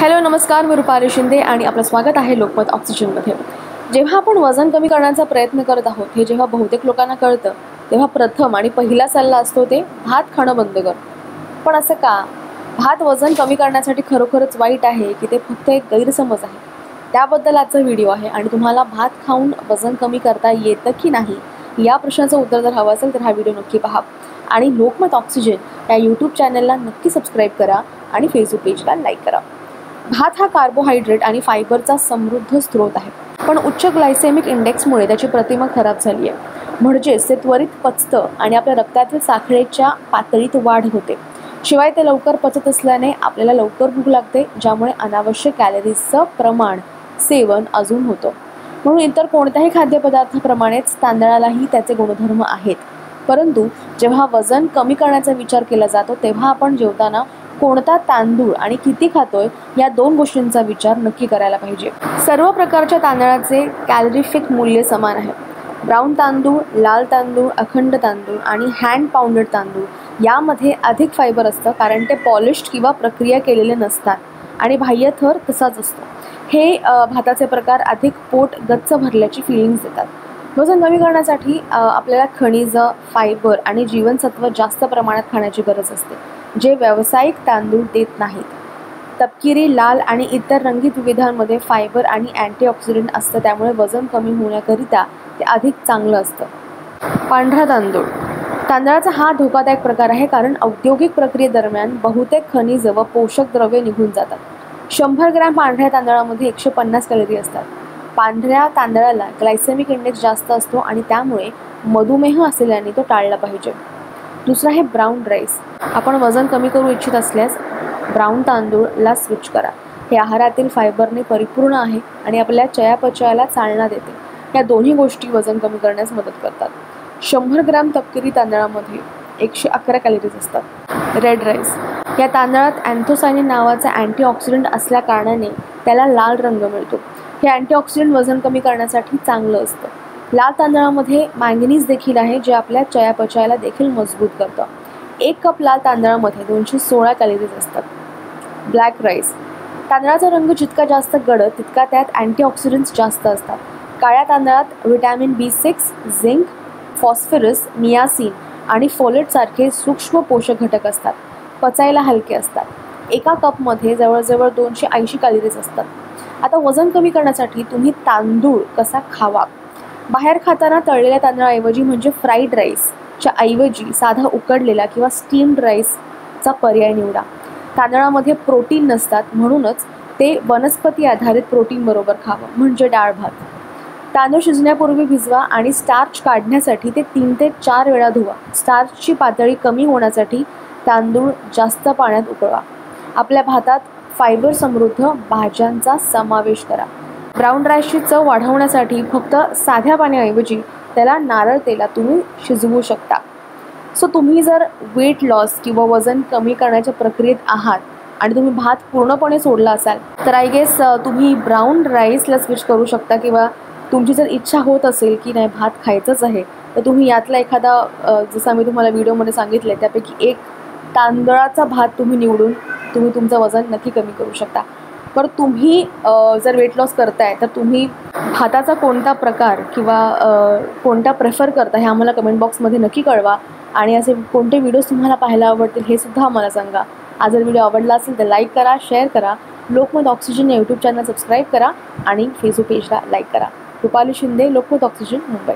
Hello नमस्कार, मी रुपाली शिंदे आणि आपलं स्वागत आहे लोकमत ऑक्सिजनमध्ये। जेव्हा आपण वजन कमी करण्याचा प्रयत्न करत आहोत हे जेव्हा बहुतेक लोकांना कळतं तेव्हा प्रथम आणि पहिला सल्ला असतो ते भात खाणं बंद कर। पण असं का? भात वजन कमी करण्यासाठी खरोखरच वाईट आहे की ते फक्त एक गैरसमज आहे? त्याबद्दल आजचा व्हिडिओ आहे आणि तुम्हाला भात खाऊन वजन कमी करता येतं की नाही या प्रश्नाचं उत्तर जर हवं असेल तर हा व्हिडिओ नक्की पहा आणि लोकमत ऑक्सिजन या यूट्यूब चॅनलला नक्की सबस्क्राईब करा आणि फेसबुक पेजला लाईक करा। भात हा कार्बोहायड्रेट आणि फायबरचा समृद्ध स्रोत आहे, पण उच्च ग्लायसेमिक इंडेक्समुळे त्याची प्रतिमा खराब झाली आहे। म्हणजेच ते त्वरित पचतं आणि आपल्या रक्तातील साखरेच्या पातळीत वाढ होते। शिवाय ते लवकर पचत असल्याने आपल्याला लवकर भूक लागते, ज्यामुळे अनावश्यक कॅलरीजचं प्रमाण सेवन अजून होतं। म्हणून इतर कोणत्याही खाद्यपदार्थाप्रमाणेच तांदळालाही त्याचे गुणधर्म आहेत, परंतु जेव्हा वजन कमी करण्याचा विचार केला जातो तेव्हा आपण जेवताना कोणता तांदूळ आणि किती खातोय या दोन गोष्टींचा विचार नक्की करायला पाहिजे। सर्व प्रकारच्या तांदळाचे कॅलरीफिक मूल्य समान आहे। ब्राऊन तांदूळ, लाल तांदूळ, अखंड तांदूळ आणि हँड पाउंडेड तांदूळ यामध्ये अधिक फायबर असतं, कारण ते पॉलिश्ड किंवा प्रक्रिया केलेले नसतात आणि बाह्य थर तसाच असतो। हे भाताचे प्रकार अधिक पोट गच्च भरल्याची फिलिंग्स देतात। वजन कमी करण्यासाठी आपल्याला खनिज, फायबर आणि जीवनसत्व जास्त प्रमाणात खाण्याची गरज असते, जे व्यावसायिक तांदूळ देत नाहीत। तपकिरी, लाल आणि इतर रंगीत विविधांमध्ये फायबर आणि अँटीऑक्सिडंट असतं, त्यामुळे वजन कमी होण्याकरिता ते अधिक चांगलं असतं। पांढरा तांदूळ तांदळाचा हा धोकादायक प्रकार आहे, कारण औद्योगिक प्रक्रियेदरम्यान बहुतेक खनिज व पोषक द्रव्ये निघून जातात। 100 ग्रॅम पांढऱ्या तांदळामध्ये 150 कॅलरी असतात। पांढऱ्या तांदळाला ग्लायसेमिक इंडेक्स जास्त असतो आणि त्यामुळे मधुमेह असलेल्यांनी तो टाळला पाहिजे। दुसरा आहे ब्राऊन राईस। आपण वजन कमी करू इच्छित असल्यास ब्राऊन तांदूळला स्विच करा। हे आहारातील फायबरने परिपूर्ण आहे आणि आपल्या चयापचयाला चालना देते। या दोन्ही गोष्टी वजन कमी करण्यास मदत करतात। 100 ग्रॅम तपकिरी तांदळामध्ये 111 कॅलरीज असतात। रेड राईस या तांदळात अँथोसायनिन नावाचा अँटीऑक्सिडंट असल्या कारणाने त्याला लाल रंग मिळतो। हे अँटीऑक्सिडंट वजन कमी करण्यासाठी चांगलं असतं। लाल तांदळामध्ये मॅंगनीज देखील आहे, जे आपल्या चयापचयाला देखील मजबूत करतं। 1 कप लाल तांदळामध्ये 216 कॅलरीज असतात। ब्लॅक राईस तांदळाचा रंग जितका जास्त गडद तितका त्यात अँटीऑक्सिडंट्स जास्त असतात। काळ्या तांदळात vitamin B6, zinc, phosphorus, niacin आणि फोलेट सारखे सूक्ष्म पोषक घटक असतात। पचायला हलके असतात। एका कपमध्ये जवळजवळ 280 कॅलरीज असतात। आता वजन कमी करण्यासाठी तुम्ही तांदूळ कसा खावा? बाहेर खाताना तळलेल्या तांदळाऐवजी म्हणजे फ्राईड राईसच्या ऐवजी साधा उकडलेला किंवा स्टीम्ड राईसचा पर्याय निवडा। तांदळामध्ये प्रोटीन नसतात, म्हणूनच ते वनस्पती आधारित प्रोटीन बरोबर खावं, म्हणजे डाळ भात। तांदूळ शिजण्यापूर्वी भिजवा आणि स्टार्च काढण्यासाठी ते 3 ते 4 वेळा धुवा। स्टार्चची पातळी कमी होण्यासाठी तांदूळ जास्त पाण्यात उकळवा। आपल्या भातात फायबर समृद्ध भाज्यांचा समावेश करा। ब्राऊन राईसची चव वाढवण्यासाठी फक्त साध्या पाण्याऐवजी त्याला नारळ तेलात तुम्ही शिजवू शकता। सो तुम्ही जर वेट लॉस किंवा वजन कमी करण्याच्या प्रक्रियेत आहात आणि तुम्ही भात पूर्णपणे सोडला असाल तर आय गेस तुम्ही ब्राऊन राईसला स्विच करू शकता, किंवा तुमची जर इच्छा होत असेल की नाही भात खायचंच आहे तर तुम्ही यातला एखादा जसं मी तुम्हाला व्हिडिओमध्ये सांगितलं त्यापैकी एक तांदळाचा भात तुम्ही निवडून तुम्ही तुमचं वजन नक्की कमी करू शकता। पर तुम्ही जर वेट लॉस करताय तर तुम्ही भाताचा कोणता प्रकार किंवा कोणता प्रेफर करता हे आम्हाला कमेंट बॉक्समध्ये नक्की कळवा आणि असे कोणते व्हिडिओज तुम्हाला पाहायला आवडतील हे सुद्धा आम्हाला सांगा। आज जर व्हिडिओ आवडला असेल तर लाईक करा, शेअर करा, लोकमत ऑक्सिजन या यूट्यूब चॅनल सबस्क्राईब करा आणि फेसबुक पेजला लाईक करा। रुपाली शिंदे, लोकमत ऑक्सिजन, मुंबई।